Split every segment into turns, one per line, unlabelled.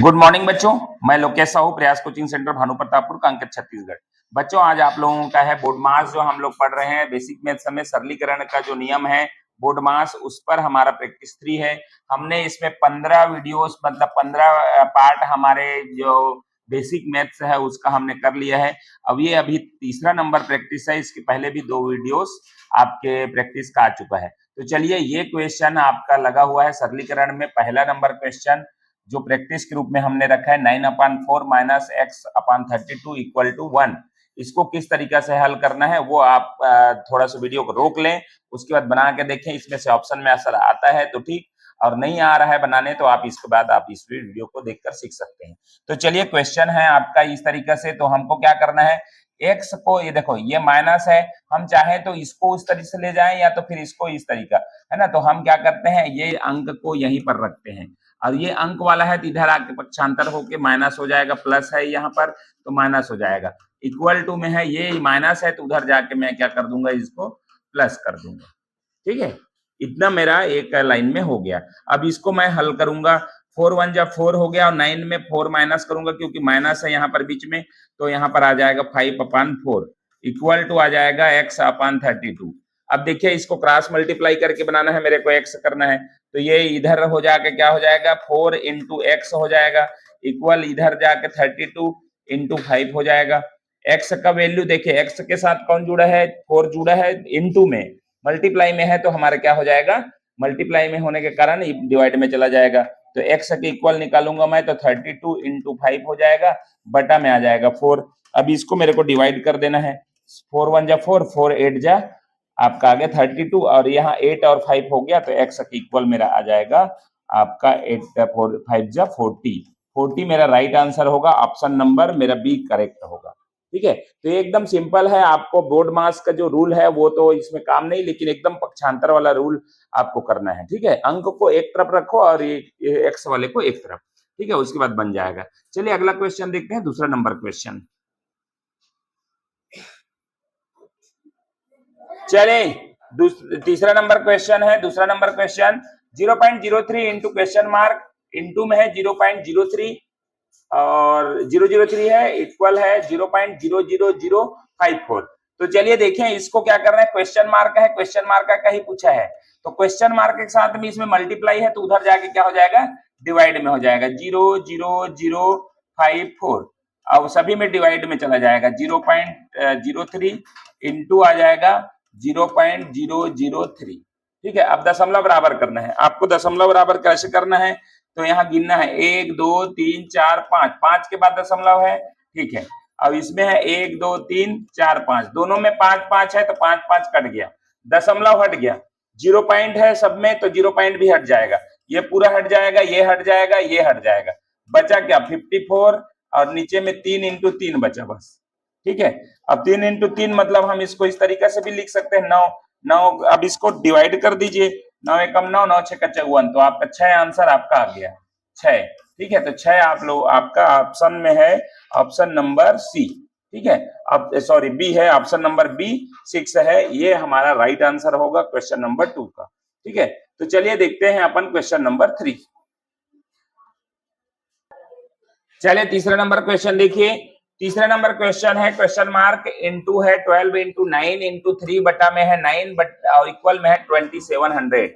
Good morning बच्चों, मैं लोकेश साहू, प्रयास कोचिंग सेंटर भानु प्रतापपुर, कांकेर, छत्तीसगढ़। बच्चों आज आप लोगों का है बोर्ड मास जो हम लोग पढ़ रहे हैं, बेसिक मैथ्स में सरलीकरण का जो नियम है बोर्ड मास, उस पर हमारा प्रैक्टिस 3 है। हमने इसमें 15 वीडियोस मतलब 15 पार्ट हमारे जो बेसिक मैथ्स है उसका हमने कर लिया है। अब ये अभी तीसरा नंबर प्रैक्टिस है, इसके पहले भी 2 वीडियोस आपके प्रैक्टिस का आ चुका है। तो चलिए ये क्वेश्चन आपका लगा हुआ है सरलीकरण में। पहला नंबर क्वेश्चन जो प्रैक्टिस के रूप में हमने रखा है 9/4 माइनस x/32 इक्वल टू 1। इसको किस तरीका से हल करना है वो आप थोड़ा सा वीडियो को रोक लें, उसके बाद बना के देखें। इसमें से ऑप्शन में असर आता है तो ठीक, और नहीं आ रहा है बनाने तो आप इसके बाद आप इस वीडियो को देखकर सीख सकते हैं। तो चलिए क्वेश्चन है आपका इस तरीके से। तो हमको क्या करना है, x को, ये देखो ये माइनस है, हम चाहे तो इसको उस तरीके से ले जाएं या तो फिर इसको इस तरीका, है ना। तो हम क्या करते हैं, ये अंक को यहीं पर रखते हैं और ये अंक वाला है तो इधर आके पक्षांतर होके माइनस हो जाएगा, प्लस है यहाँ पर तो माइनस हो जाएगा। इक्वल टू में है, ये माइनस है तो उधर जाके मैं क्या कर दूंगा, इसको प्लस कर दूंगा। ठीक है, इतना मेरा एक लाइन में हो गया। अब इसको मैं हल करूंगा, 4 1 जा 4 हो गया और 9 में 4 माइनस करूंगा क्योंकि माइनस है यहाँ पर बीच में, तो यहाँ पर आ जाएगा 5/4 इक्वल टू आ जाएगा x/32। अब देखिए इसको क्रॉस मल्टीप्लाई करके बनाना है, मेरे को x करना है, तो ये इधर हो जाके क्या हो जाएगा 4 इंटू एक्स हो जाएगा, इक्वल इधर जाके 32 इंटू 5 हो जाएगा। x का वैल्यू देखिए, x के साथ कौन जुड़ा है, 4 जुड़ा है, इंटू में मल्टीप्लाई में है तो हमारा क्या हो जाएगा, मल्टीप्लाई में होने के कारण डिवाइड में चला जाएगा। तो x के इक्वल निकालूंगा मैं तो 32 इंटू 5 हो जाएगा, बटा में आ जाएगा 4। अब इसको मेरे को डिवाइड कर देना है, 4 1 जा 4, 4 8 जा आपका आ गया 32 और यहाँ 8 और 5 हो गया, तो x के इक्वल मेरा आ जाएगा आपका 8 4 5 जा 40 मेरा राइट आंसर होगा। ऑप्शन नंबर मेरा बी करेक्ट होगा। ठीक है, तो ये एकदम सिंपल है। आपको बोर्ड मास का जो रूल है वो तो इसमें काम नहीं, लेकिन एकदम पक्षांतर वाला रूल आपको करना है। ठीक है, अंक को एक तरफ रखो और ये एक्स वाले को एक तरफ, ठीक है, उसके बाद बन जाएगा। चलिए अगला क्वेश्चन देखते हैं, दूसरा नंबर क्वेश्चन। चले तीसरा नंबर क्वेश्चन है, दूसरा number question 0.03 into question mark, into में है 0.03 और 003 है, इक्वल है 0.00054। तो चलिए देखें इसको क्या करना है, क्वेश्चन मार्क है, क्वेश्चन मार्क का कहीं पूछा है तो क्वेश्चन मार्क के साथ में इसमें मल्टीप्लाई है तो उधर जाके क्या हो जाएगा, डिवाइड में हो जाएगा 00054। अब सभी में डिवाइड में चला जाएगा, 0.03 इंटू आ जाएगा 0.003। ठीक है, अब दशमलव बराबर करना है आपको। दशमलव बराबर कैसे करना है, तो यहाँ गिनना है 1 2 3 4 5, 5 के बाद दशमलव है। ठीक है, अब इसमें है 1 2 3 4 5, दोनों में 5 5 है तो 5 5 कट गया, दशमलव हट गया, 0 पॉइंट है सब में तो 0 पॉइंट भी हट जाएगा, ये पूरा हट जाएगा, ये हट जाएगा, ये हट जाएगा, बचा क्या 54 और नीचे में 3 इंटू 3 बचा बस। ठीक है, अब 3 इंटू 3 मतलब हम इसको इस तरीके से भी लिख सकते हैं 9 9। अब इसको डिवाइड कर दीजिए, 9 एकम 9, 9 छह का 54, तो आपका 6 आंसर आपका आ गया 6। ठीक है, तो 6 आप लोग आपका ऑप्शन में है, ऑप्शन नंबर सी। ठीक है, अब सॉरी बी है, ऑप्शन नंबर बी 6 है, ये हमारा राइट आंसर होगा क्वेश्चन नंबर 2 का। ठीक है, तो चलिए देखते हैं अपन क्वेश्चन नंबर 3। चलिए तीसरा नंबर क्वेश्चन देखिए, तीसरा नंबर क्वेश्चन है क्वेश्चन मार्क, इंटू है 12 इंटू 9 इंटू 3 बटा में है 9 बट और इक्वल में है 2700।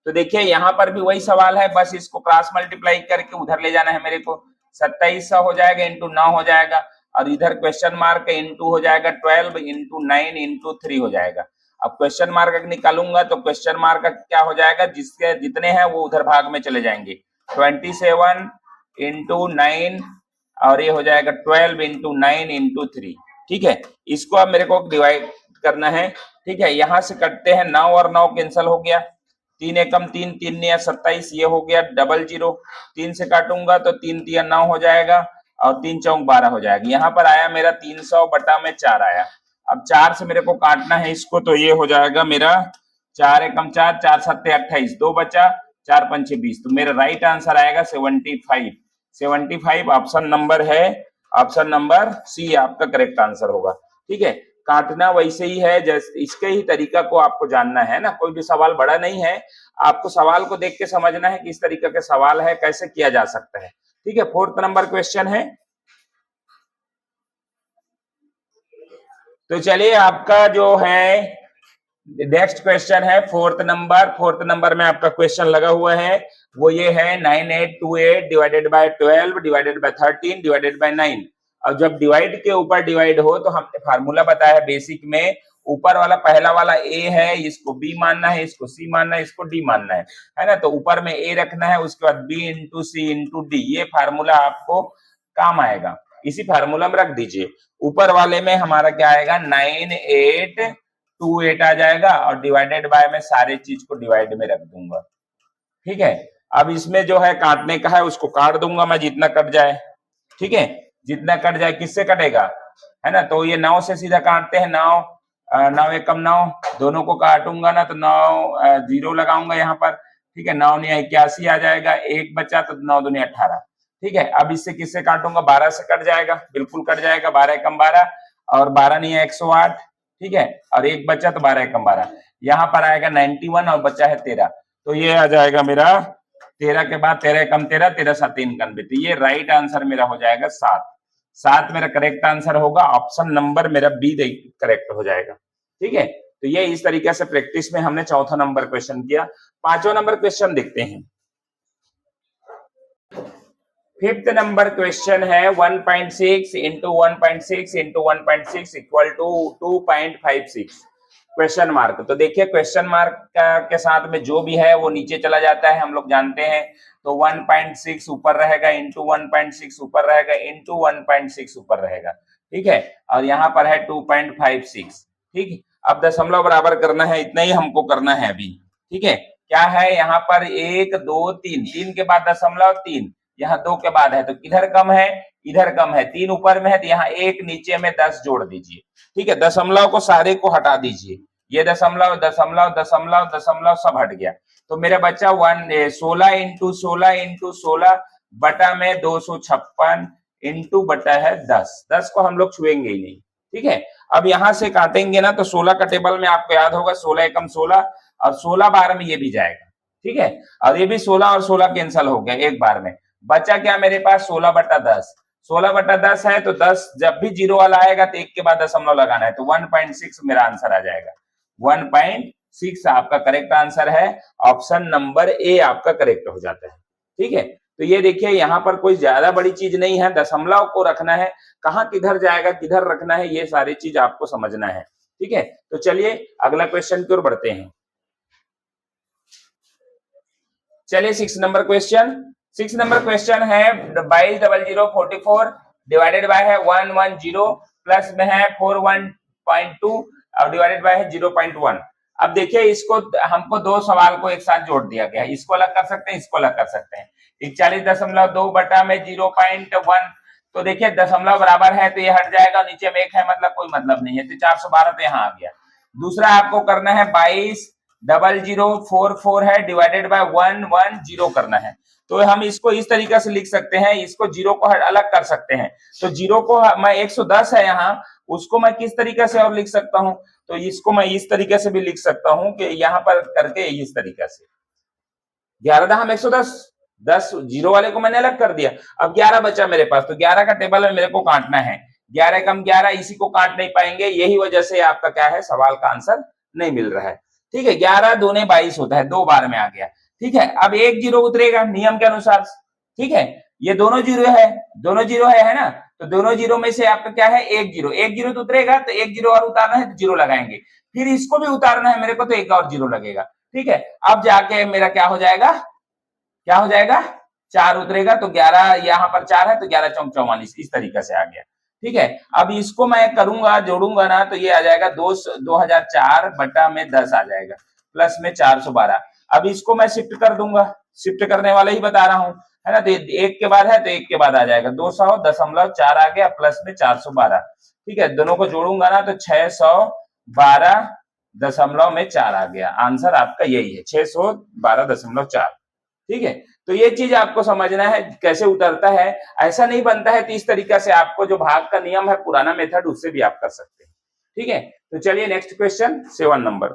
तो देखिए यहाँ पर भी वही सवाल है, बस इसको क्रॉस मल्टीप्लाई करके उधर ले जाना है मेरे को, 2700 हो जाएगा इंटू 9 हो जाएगा और इधर क्वेश्चन मार्क इंटू हो जाएगा 12 इंटू 9 इंटू 3 हो जाएगा। अब क्वेश्चन मार्क निकालूंगा तो क्वेश्चन मार्क क्या हो जाएगा, जिसके जितने हैं वो उधर भाग में चले जाएंगे, 27 इंटू 9 और ये हो जाएगा 12 इंटू 9 इंटू 3। ठीक है, इसको अब मेरे को डिवाइड करना है। ठीक है, यहां से कटते हैं, 9 और 9 कैंसिल हो गया, 3 एकम 3, 3 या 27, ये हो गया 00। 3 से काटूंगा तो 3 3 9 हो जाएगा और 3 चौक 12 हो जाएगा। यहाँ पर आया मेरा 300 बटा में 4 आया। अब 4 से मेरे को काटना है इसको, तो ये हो जाएगा मेरा 4 एकम 4, 4 7 28, 2 बचा, 4 5 20, तो मेरा राइट आंसर आएगा 75। 75 ऑप्शन नंबर है, ऑप्शन नंबर सी आपका करेक्ट आंसर होगा। ठीक है, काटना वैसे ही है, जैसे इसके ही तरीका को आपको जानना है ना, कोई भी सवाल बड़ा नहीं है, आपको सवाल को देख के समझना है कि इस तरीके का सवाल है, कैसे किया जा सकता है। ठीक है, 4th नंबर क्वेश्चन है। तो चलिए आपका जो है नेक्स्ट क्वेश्चन है 4th नंबर में आपका क्वेश्चन लगा हुआ है, वो ये है 9828 divided by 12 divided by 13 divided by 9। अब जब डिवाइड के ऊपर डिवाइड हो तो हमने फार्मूला बताया है बेसिक में, ऊपर वाला पहला वाला ए है, इसको बी मानना है, इसको सी मानना है, इसको डी मानना है ना। तो ऊपर में ए रखना है, उसके बाद बी इंटू सी इंटू डी, ये फार्मूला आपको काम आएगा, इसी फार्मूला में रख दीजिए। ऊपर वाले में हमारा क्या आएगा 9828 आ जाएगा, और डिवाइडेड बाय में सारे चीज को डिवाइड में रख दूंगा। ठीक है, अब इसमें जो है काटने का है उसको काट दूंगा मैं, जितना कट जाए। ठीक है, जितना कट जाए, किससे कटेगा, है ना। तो ये 9 से सीधा काटते हैं, 9 एकम 9, दोनों को काटूंगा ना तो 9 जीरो लगाऊंगा यहाँ पर। ठीक है, 9 नहीं 81 आ जाएगा, एक बचा तो 9 दूनी 18। ठीक है, अब इससे किससे काटूंगा, 12 से कट जाएगा, बिल्कुल कट जाएगा, 12 एकम 12, और 12 नहीं है 108। ठीक है, और एक बचा तो 12 एकम 12, यहाँ पर आएगा 91 और बचा है 13, तो ये आ जाएगा मेरा 13 के बाद 13 एकम 13, 13 7 91, तो ये राइट आंसर मेरा हो जाएगा 7 मेरा करेक्ट आंसर होगा, ऑप्शन नंबर मेरा बी करेक्ट हो जाएगा। ठीक है, तो ये इस तरीके से प्रैक्टिस में हमने चौथा नंबर क्वेश्चन किया। 5वां नंबर क्वेश्चन देखते हैं। 5th नंबर क्वेश्चन है 1.6 into 1.6 into 1.6 equal to 2.56 question mark. तो देखिए क्वेश्चन मार्क के साथ में जो भी है वो नीचे चला जाता है, हम लोग जानते हैं। तो 1.6 ऊपर रहेगा, इंटू 1.6 ऊपर रहेगा, इंटू 1.6 ऊपर रहेगा। ठीक है, और यहाँ पर है 2.56। ठीक, अब दशमलव बराबर करना है, इतना ही हमको करना है अभी। ठीक है, क्या है यहाँ पर 1 2 3, 3 के बाद दशमलव 3, यहाँ 2 के बाद है, तो किधर कम है, इधर कम है, 3 ऊपर में है तो यहाँ 1 नीचे में 10 जोड़ दीजिए। ठीक है, दशमलव को सारे को हटा दीजिए, ये दशमलव दशमलव दशमलव दशमलव सब हट गया, तो मेरा बच्चा 16 इंटू 16 इंटू 16 बटा में 256 इंटू बटा है 10 को हम लोग छुएंगे ही नहीं। ठीक है, अब यहां से काटेंगे ना तो 16 का टेबल में आपको याद होगा 16 एकम 16, और 16 बार में ये भी जाएगा। ठीक है, और ये भी 16 और 16 कैंसल हो गया एक बार में, बचा क्या मेरे पास 16 बटा 10। 16 बटा 10 है तो 10 जब भी जीरो वाला आएगा तो एक के बाद दशमलव लगाना है, तो 1.6 मेरा आंसर आ जाएगा। 1.6 आपका करेक्ट आंसर है, ऑप्शन नंबर ए आपका करेक्ट हो जाता है। ठीक है, तो ये देखिए यहाँ पर कोई ज्यादा बड़ी चीज नहीं है, दशमलव को रखना है, कहाँ किधर जाएगा किधर रखना है, ये सारी चीज आपको समझना है। ठीक है, तो चलिए अगला क्वेश्चन की ओर बढ़ते हैं। चलिए 6 नंबर क्वेश्चन। 6 नंबर क्वेश्चन है 220044 डिवाइडेड बाय है 110 प्लस में है 41.2 और डिवाइडेड बाय है 0.1। अब देखिए इसको हमको दो सवाल को एक साथ जोड़ दिया गया है, इसको अलग कर सकते हैं, इसको अलग कर सकते हैं। 41.2 बटा में 0.1, तो देखिए दशमलव बराबर है तो ये हट जाएगा, नीचे में एक है मतलब कोई मतलब नहीं है, तो 412 तो यहाँ आ गया। दूसरा आपको करना है 220044 है डिवाइडेड बाय 110 करना है, तो हम इसको इस तरीके से लिख सकते हैं, इसको जीरो को अलग कर सकते हैं। तो जीरो को मैं 110 है यहाँ, उसको मैं किस तरीके से और लिख सकता हूँ, तो इसको मैं इस तरीके से भी लिख सकता हूँ कि यहाँ पर करके इस तरीके से 11 हम 110, 10 जीरो वाले को मैंने अलग कर दिया, अब 11 बचा मेरे पास, तो 11 का टेबल में मेरे को काटना है, 11 कम 11, इसी को काट नहीं पाएंगे, यही वजह से आपका क्या है सवाल का आंसर नहीं मिल रहा है। ठीक है, 11 दूने 22 होता है, 2 बार में आ गया। ठीक है, अब एक जीरो उतरेगा नियम के अनुसार। ठीक है, ये दोनों जीरो है ना, तो दोनों जीरो में से आपका क्या है एक जीरो तो उतरेगा, तो एक जीरो और उतारना है तो जीरो लगाएंगे, फिर इसको भी उतारना है मेरे को तो एक और जीरो लगेगा। ठीक है, अब जाके मेरा क्या हो जाएगा 4 उतरेगा, तो 11 यहाँ पर 4 है तो 11 चौक 44, इस तरीके से आ गया। ठीक है, अब इसको मैं करूंगा जोड़ूंगा ना तो ये आ जाएगा 2004 बटा में 10 आ जाएगा, प्लस में 412। अब इसको मैं शिफ्ट कर दूंगा, शिफ्ट करने वाला ही बता रहा हूं, है ना, तो एक के बाद है तो एक के बाद आ जाएगा, 200.4 आ गया प्लस में 412। ठीक है, दोनों को जोड़ूंगा ना तो 612.4 आ गया, आंसर आपका यही है 612.4। ठीक है, तो ये चीज आपको समझना है कैसे उतरता है, ऐसा नहीं बनता है, तो इस तरीके से आपको जो भाग का नियम है पुराना मेथड उससे भी आप कर सकते हैं। ठीक है, तो चलिए नेक्स्ट क्वेश्चन 7 नंबर।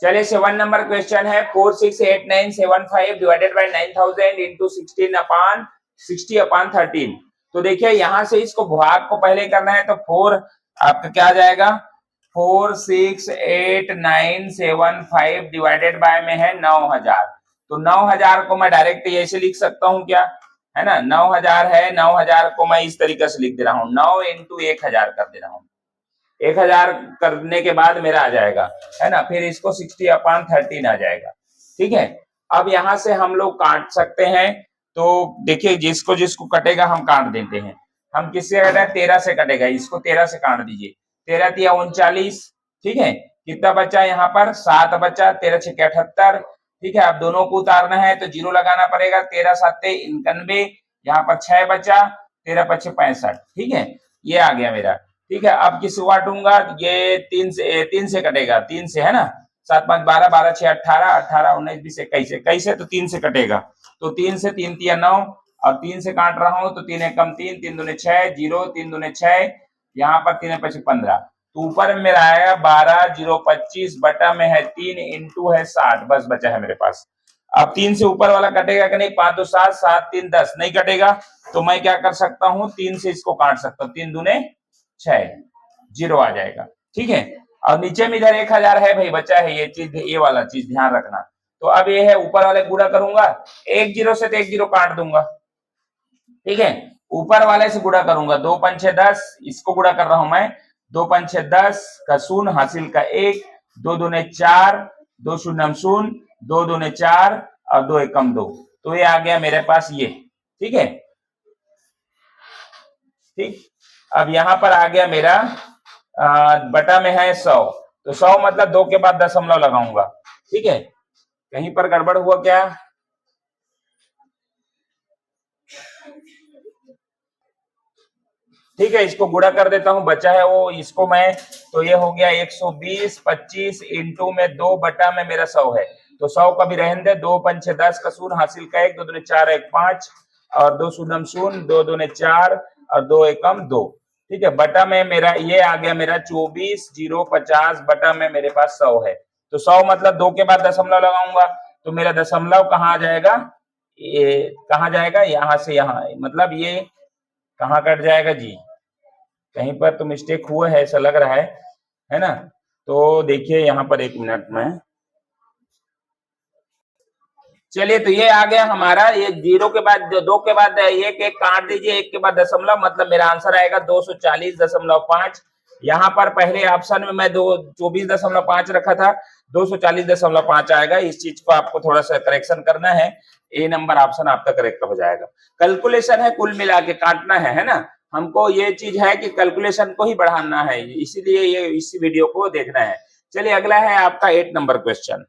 चलिए 7 नंबर क्वेश्चन है 468975 डिवाइडेड बाय 9000 इंटू 60/13। तो देखिए यहां से इसको भाग को पहले करना है, तो 4 आपका क्या आ जाएगा, 468975 डिवाइडेड बाय में है 9000। तो 9000 को मैं डायरेक्ट ऐसे लिख सकता हूं क्या, है ना, 9000 है, 9000 को मैं इस तरीके से लिख दे रहा हूं, 9 इंटू 1000 कर दे रहा हूं। 1000 करने के बाद मेरा आ जाएगा, है ना, फिर इसको 60/13 आ जाएगा। ठीक है, अब यहां से हम लोग काट सकते हैं। तो देखिए जिसको जिसको कटेगा हम काट देते हैं। हम किससे कटेगा, 13 से कटेगा, इसको 13 से काट दीजिए। 13 तिया 39, ठीक है, कितना बचा यहाँ पर, 7 बचा, 13 छक्के 78। ठीक है, अब दोनों को उतारना है तो जीरो लगाना पड़ेगा, 13 7 91, यहाँ पर 6 बचा, 13 5 65। ठीक है, ये आ गया मेरा। ठीक है, अब किसको काटूंगा, ये 3 से कटेगा, 3 से, है ना, 7 5 12, 12 6 18, 18 19 20 21, 21 है तो 3 से कटेगा। तो 3 से 3 तिया 9, और 3 से काट रहा हूं तो 3 एकम 3, 3 दूने 6, 0 3 दूने 6, यहाँ पर 3 5 15। तो ऊपर में मेरा आएगा 12 0 25 बटा में है 3 इंटू है 60, बस बचा है मेरे पास। अब 3 से ऊपर वाला कटेगा कि नहीं, 5 2 7, 7 3 10, नहीं कटेगा। तो मैं क्या कर सकता हूँ, 3 से इसको काट सकता हूँ, 3 दूने 6, जीरो आ जाएगा। ठीक है, और नीचे में इधर 1000 है भाई, बचा है ये चीज, ये वाला चीज ध्यान रखना। तो अब ये है, ऊपर वाले गुणा करूंगा, एक जीरो से तो एक जीरो काट दूंगा। ठीक है, ऊपर वाले से गुणा करूंगा, 2 5 6 10, इसको गुणा कर रहा हूं मैं, 2 5 6 10 का शून्य हासिल का 1, 2 दूने 4, 2 शून्य शून्य, 2 दूने 4 और 2 एकम 2। तो ये आ गया मेरे पास ये। ठीक है, ठीक, अब यहां पर आ गया मेरा बटा में है 100। तो 100 मतलब 2 के बाद दशमलव लगाऊंगा। ठीक है, कहीं पर गड़बड़ हुआ क्या, ठीक है, इसको गुणा कर देता हूं, बचा है वो, इसको मैं, तो ये हो गया 120 25 इंटू में 2 बटा में मेरा 100 है। तो 100 का भी रहने दे, 2 5 6 10 का शून्य हासिल का 1, 2 दूने 4 1 5 और 2 शून्य शून्य, 2 दूने 4 और 2 एकम 2। ठीक है, बटा में मेरा ये आ गया मेरा 24 0 50 बटा में मेरे पास 100 है। तो 100 मतलब 2 के बाद दशमलव लगाऊंगा, तो मेरा दशमलव कहाँ आ जाएगा, ये कहाँ जाएगा, यहां से यहां, मतलब ये कहाँ कट जाएगा जी, कहीं पर तो मिस्टेक हुआ है ऐसा लग रहा है ना। तो देखिए यहाँ पर 1 मिनट में, चलिए, तो ये आ गया हमारा, ये जीरो के बाद 2 के बाद एक एक काट दीजिए, 1 के बाद दशमलव, मतलब मेरा आंसर आएगा 240.5। यहाँ पर पहले ऑप्शन में मैं 24.5 रखा था, 240.5 आएगा। इस चीज को आपको थोड़ा सा करेक्शन करना है, ए नंबर ऑप्शन आपका करेक्ट हो जाएगा। कैलकुलेशन है, कुल मिला के काटना है ना, हमको ये चीज है कि कैलकुलेशन को ही बढ़ाना है, इसीलिए ये इस वीडियो को देखना है। चलिए अगला है आपका 8 नंबर क्वेश्चन।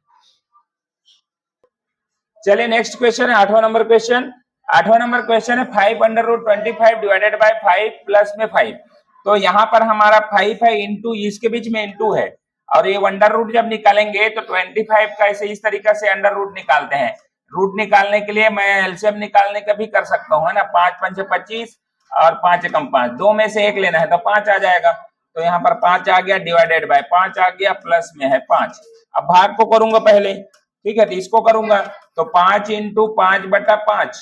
चलिए नेक्स्ट क्वेश्चन है 8वां नंबर क्वेश्चन। 8वां नंबर क्वेश्चन है 5/√25 डिवाइडेड बाय 5 प्लस में 5। तो यहाँ पर हमारा 5 है, इंटू इसके बीच में इंटू है, और ये अंडर रूट जब निकालेंगे तो 25 का ऐसे इस तरीके से अंडर रूट निकालते हैं। रूट निकालने के लिए मैं एलसीएम निकालने का भी कर सकता हूँ, है ना, 5 5 25 और 5 एकम 5, दो में से एक लेना है तो 5 आ जाएगा। तो यहाँ पर 5 आ गया, डिवाइडेड बाय 5 आ गया, प्लस में है 5। अब भाग को करूंगा पहले, ठीक है, तो इसको करूंगा, तो 5 इंटू 5 बटा 5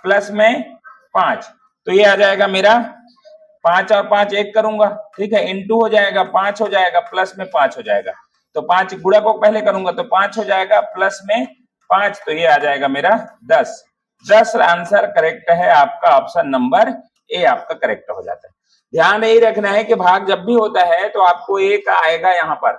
प्लस में 5, तो ये आ जाएगा मेरा 5 और 5 1 करूंगा, ठीक है, इंटू हो जाएगा 5 हो जाएगा, प्लस में 5 हो जाएगा। तो 5 गुणा को पहले करूंगा तो 5 हो जाएगा, प्लस में 5, तो ये आ जाएगा मेरा 10। 10 आंसर करेक्ट है आपका, ऑप्शन नंबर ए आपका करेक्ट हो जाता है। ध्यान यही रखना है कि भाग जब भी होता है तो आपको एक आएगा यहाँ पर,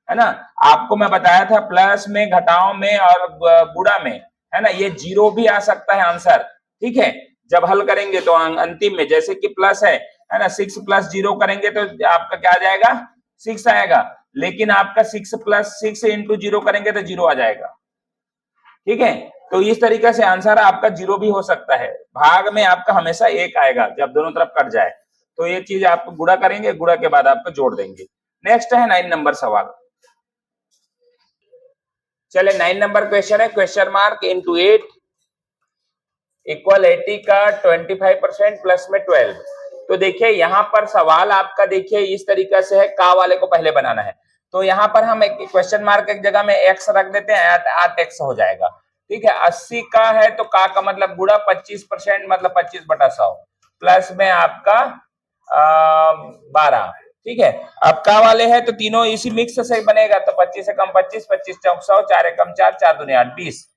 है ना, आपको मैं बताया था प्लस में, घटाओ में और गुणा में, है ना, ये जीरो भी आ सकता है आंसर। ठीक है, जब हल करेंगे तो अंतिम में, जैसे कि प्लस है ना, 6 प्लस 0 करेंगे तो आपका क्या आ जाएगा, 6 आएगा, लेकिन आपका 6 प्लस 6 इंटू 0 करेंगे तो 0 आ जाएगा। ठीक है, तो इस तरीके से आंसर आपका 0 भी हो सकता है। भाग में आपका हमेशा 1 आएगा जब दोनों तरफ कट जाए, तो ये चीज आप गुणा करेंगे, गुणा के बाद आपको जोड़ देंगे। नेक्स्ट है 9 नंबर सवाल। चले 9 नंबर क्वेश्चन है, क्वेश्चन मार्क इंटू 8 इक्वल 80 का 25% प्लस में 12। तो देखिए यहाँ पर सवाल आपका देखिए इस तरीके से है, का वाले को पहले बनाना है। तो यहाँ पर हम एक क्वेश्चन मार्क एक जगह में x रख देते हैं, 8x हो जाएगा। ठीक है, 80 का है तो का मतलब गुणा 25% मतलब 25/100 प्लस में आपका 12। ठीक है, अब का वाले है तो तीनों इसी मिक्स से बनेगा, तो 25 से कम 25, 25 चौक 100, 4 एकम 4, 4 दूनी 8, 20।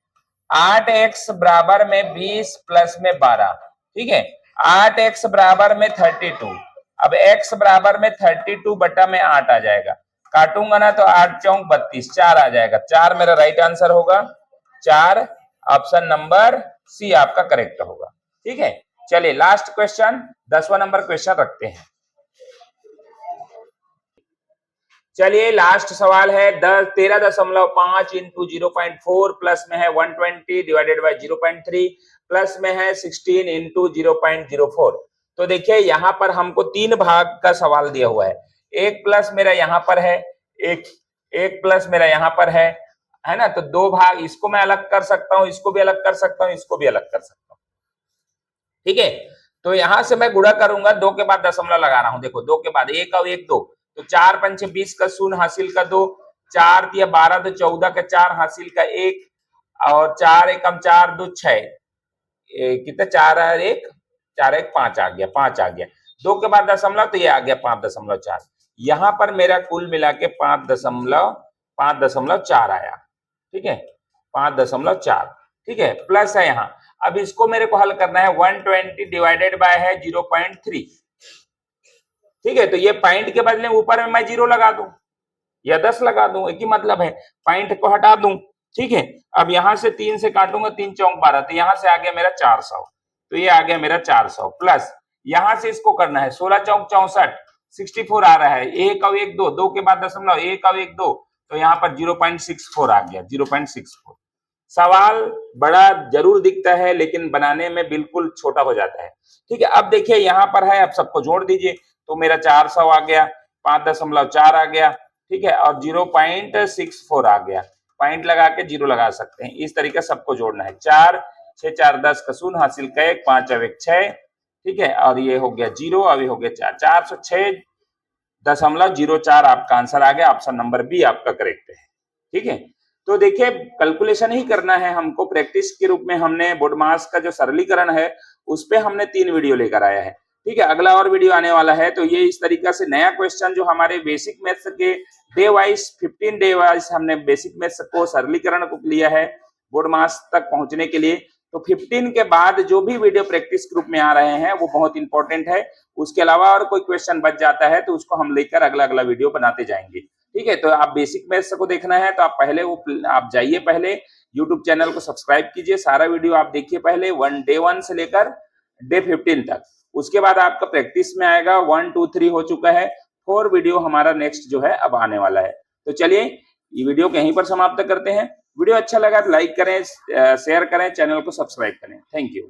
8x बराबर में 20 प्लस में 12। ठीक है, 8x बराबर में 32। अब x बराबर में 32 बटा में 8 आ जाएगा, काटूंगा ना तो 8 चौक 32, 4 आ जाएगा। 4 मेरा राइट आंसर होगा, 4 ऑप्शन नंबर सी आपका करेक्ट होगा। ठीक है, चलिए लास्ट क्वेश्चन 10वां नंबर क्वेश्चन रखते हैं। चलिए लास्ट सवाल है 13.5 इंटू 0.4 प्लस में है 120 डिवाइडेड बाय 0.3 प्लस में है 16 इंटू 0.04। तो देखिए यहाँ पर हमको 3 भाग का सवाल दिया हुआ है, एक प्लस मेरा यहाँ पर है, एक प्लस मेरा यहाँ पर है ना। तो 2 भाग, इसको मैं अलग कर सकता हूँ, इसको भी अलग कर सकता हूँ, इसको भी अलग कर सकता हूँ। ठीक है, तो यहां से मैं गुणा करूंगा, 2 के बाद दशमलव लगा रहा हूं। देखो 2 के बाद 1 और 1 2, तो 4 पंचे 20 का 0 हासिल का 2, 4 तिया 12 तो 14 का 4 हासिल का 1, और 4 एकम 4 2 6, कितने 4 और 1 4 1 5 आ गया, 5 आ गया। 2 के बाद दशमलव तो ये आ गया 5.4। यहां पर मेरा कुल मिला के 5.4 आया। ठीक है, 5.4। ठीक है, प्लस है यहाँ। अब इसको मेरे को हल करना है, 120 डिवाइडेड बाय है 0.3। ठीक है, तो ये पॉइंट के बदले ऊपर में मैं 0 लगा दूं या 10 लगा दूं, एक ही मतलब है, पॉइंट को हटा दूं। ठीक है, अब यहां से 3 से काटूंगा, 3 चौक 12, तो यहां से आ गया मेरा 400, तो ये आ गया मेरा 400 प्लस यहां से इसको करना है 16 चौक 64, 64 आ रहा है, 1 और 1 2, 2 के बाद दशमलव 1 और 1 2, तो यहाँ पर 0.64 आ गया, 0.64। सवाल बड़ा जरूर दिखता है लेकिन बनाने में बिल्कुल छोटा हो जाता है। ठीक है, अब देखिए यहाँ पर है, अब सबको जोड़ दीजिए, तो मेरा 400 आ गया, 5.4 आ गया। ठीक है, और 0.64 आ गया, पॉइंट लगा के 0 लगा सकते हैं। इस तरीके सबको जोड़ना है, 4 6 4 10 का 0 हासिल का 1, 5 और 1 6। ठीक है, और ये हो गया 0, अब ये हो गया 4, 406.04 आपका आंसर आ गया, ऑप्शन नंबर बी आपका करेक्ट है। ठीक है, तो देखिए कैलकुलेशन ही करना है हमको, प्रैक्टिस के रूप में हमने बोडमास का जो सरलीकरण है उस पे हमने 3 वीडियो लेकर आया है। ठीक है, अगला और वीडियो आने वाला है, तो ये इस तरीका से नया क्वेश्चन जो हमारे बेसिक मैथ्स के डे वाइज 15 डे वाइज हमने बेसिक मैथ्स को सरलीकरण को लिया है बोडमास तक पहुंचने के लिए। तो 15 के बाद जो भी वीडियो प्रैक्टिस ग्रुप में आ रहे हैं वो बहुत इंपॉर्टेंट है। उसके अलावा और कोई क्वेश्चन बच जाता है तो उसको हम लेकर अगला वीडियो बनाते जाएंगे। ठीक है, तो आप बेसिक मैथ्स को देखना है तो आप पहले आप जाइए, पहले यूट्यूब चैनल को सब्सक्राइब कीजिए, सारा वीडियो आप देखिए पहले, डे 1 से लेकर डे 15 तक। उसके बाद आपका प्रैक्टिस में आएगा 1 2 3 हो चुका है, 4 वीडियो हमारा नेक्स्ट जो है अब आने वाला है। तो चलिए ये वीडियो को यहीं पर समाप्त करते हैं। वीडियो अच्छा लगा तो लाइक करें, शेयर करें, चैनल को सब्सक्राइब करें। Thank you.